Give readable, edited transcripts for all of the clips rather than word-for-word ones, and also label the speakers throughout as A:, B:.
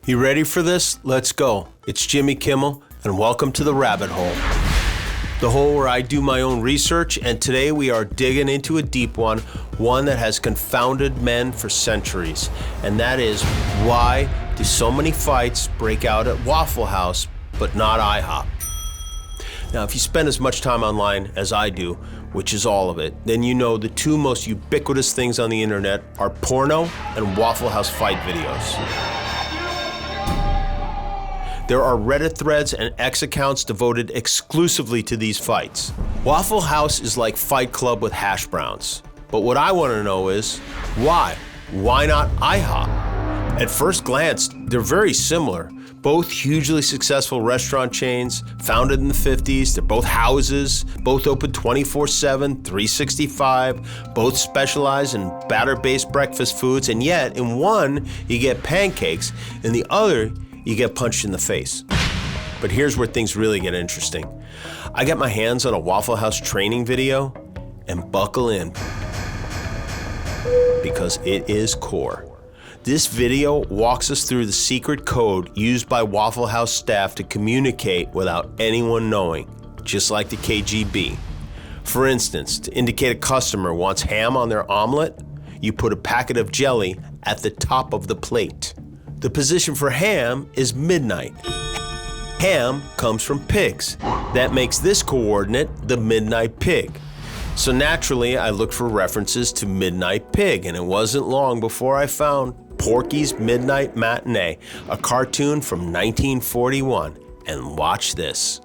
A: You ready for this? Let's go. It's Jimmy Kimmel, and welcome to the Rabbit Hole. The hole where I do my own research, and today we are digging into a deep one that has confounded men for centuries. And that is, why do so many fights break out at Waffle House, but not IHOP? Now, if you spend as much time online as I do, which is all of it, then you know the two most ubiquitous things on the internet are porno and Waffle House Fight videos. There are Reddit threads and X accounts devoted exclusively to these fights. Waffle House is like Fight Club with hash browns. But what I want to know is, why? Why not IHOP? At first glance, they're very similar. Both hugely successful restaurant chains, founded in the 50s. They're both houses, both open 24/7, 365, both specialize in batter-based breakfast foods, and yet in one, you get pancakes, in the other, you get punched in the face. But here's where things really get interesting. I got my hands on a Waffle House training video, and buckle in, because it is core. This video walks us through the secret code used by Waffle House staff to communicate without anyone knowing, just like the KGB. For instance, to indicate a customer wants ham on their omelet, you put a packet of jelly at the top of the plate. The position for ham is midnight. Ham comes from pigs. That makes this coordinate the midnight pig. So naturally, I looked for references to Midnight Pig, and it wasn't long before I found Porky's Midnight Matinee, a cartoon from 1941. And watch this.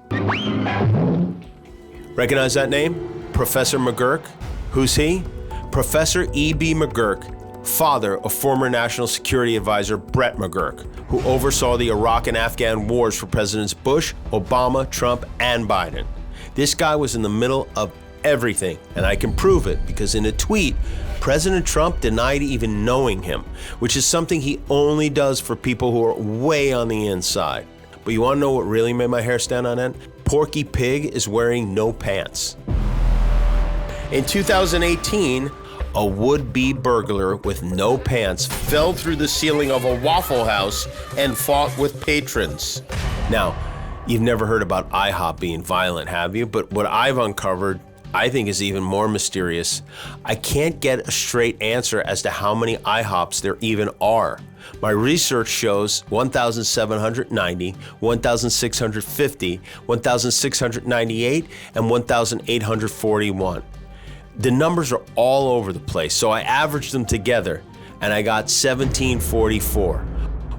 A: Recognize that name? Professor McGurk? Who's he? Professor E.B. McGurk, father of former National Security Advisor Brett McGurk, who oversaw the Iraq and Afghan wars for Presidents Bush, Obama, Trump, and Biden. This guy was in the middle of everything, and I can prove it because in a tweet, President Trump denied even knowing him, which is something he only does for people who are way on the inside. But you want to know what really made my hair stand on end? Porky Pig is wearing no pants. In 2018, a would-be burglar with no pants fell through the ceiling of a Waffle House and fought with patrons. Now, you've never heard about IHOP being violent, have you? But what I've uncovered, I think, is even more mysterious. I can't get a straight answer as to how many IHOPs there even are. My research shows 1,790, 1,650, 1,698, and 1,841. The numbers are all over the place, so I averaged them together, and I got 1744.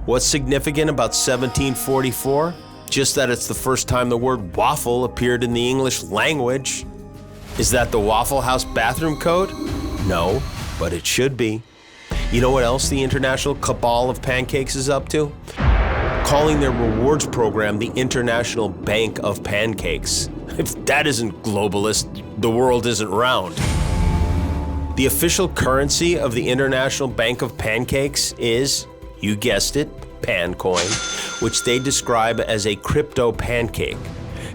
A: What's significant about 1744? Just that it's the first time the word waffle appeared in the English language. Is that the Waffle House bathroom code? No, but it should be. You know what else the international cabal of pancakes is up to? Calling their rewards program the International Bank of Pancakes. If that isn't globalist, the world isn't round. The official currency of the International Bank of Pancakes is, you guessed it, Pancoin, which they describe as a crypto pancake.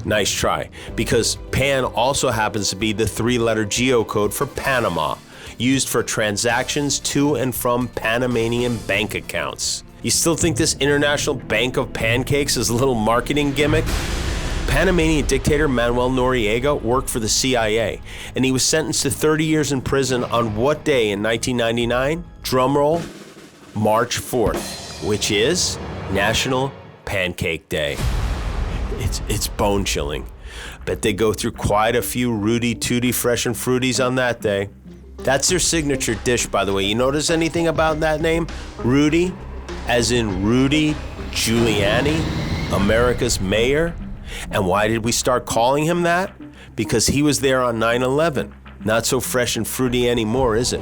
A: Nice try, because Pan also happens to be the three-letter geocode for Panama, used for transactions to and from Panamanian bank accounts. You still think this International Bank of Pancakes is a little marketing gimmick? Panamanian dictator Manuel Noriega worked for the CIA, and he was sentenced to 30 years in prison on what day in 1999? Drumroll, March 4th, which is National Pancake Day. It's bone-chilling. Bet they go through quite a few Rudy Tooty Fresh and Fruities on that day. That's their signature dish, by the way. You notice anything about that name? Rudy, as in Rudy Giuliani, America's mayor? And why did we start calling him that? Because he was there on 9/11. Not so fresh and fruity anymore, is it?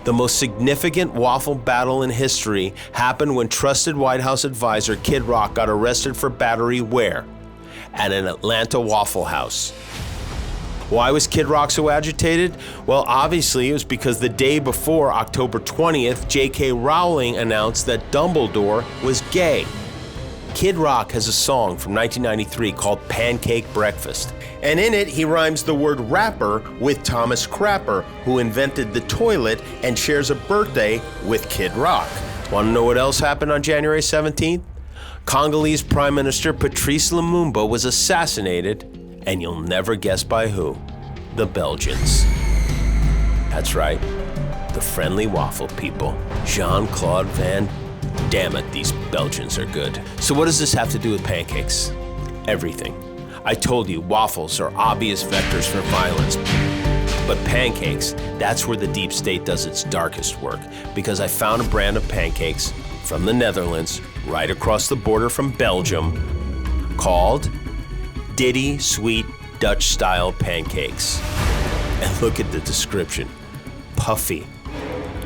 A: The most significant waffle battle in history happened when trusted White House advisor Kid Rock got arrested for battery where? At an Atlanta Waffle House. Why was Kid Rock so agitated? Well, obviously it was because the day before, October 20th, J.K. Rowling announced that Dumbledore was gay. Kid Rock has a song from 1993 called Pancake Breakfast. And in it, he rhymes the word rapper with Thomas Crapper, who invented the toilet and shares a birthday with Kid Rock. Want to know what else happened on January 17th? Congolese Prime Minister Patrice Lumumba was assassinated, and you'll never guess by who. The Belgians. That's right, the friendly waffle people. Jean-Claude Van Damme it, these Belgians are good. So what does this have to do with pancakes? Everything. I told you, waffles are obvious vectors for violence. But pancakes, that's where the deep state does its darkest work, because I found a brand of pancakes from the Netherlands, right across the border from Belgium, called Diddy Sweet Dutch-style pancakes. And look at the description, puffy.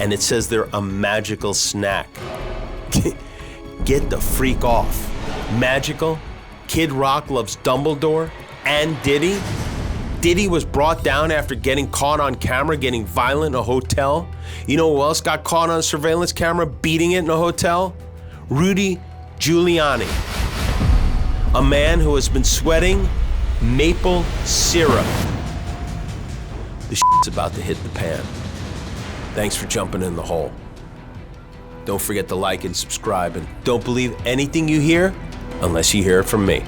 A: And it says they're a magical snack. Get the freak off. Magical? Kid Rock loves Dumbledore and Diddy? Diddy was brought down after getting caught on camera getting violent in a hotel. You know who else got caught on surveillance camera beating it in a hotel? Rudy Giuliani. A man who has been sweating maple syrup. The shit's about to hit the pan. Thanks for jumping in the hole. Don't forget to like and subscribe, and don't believe anything you hear unless you hear it from me.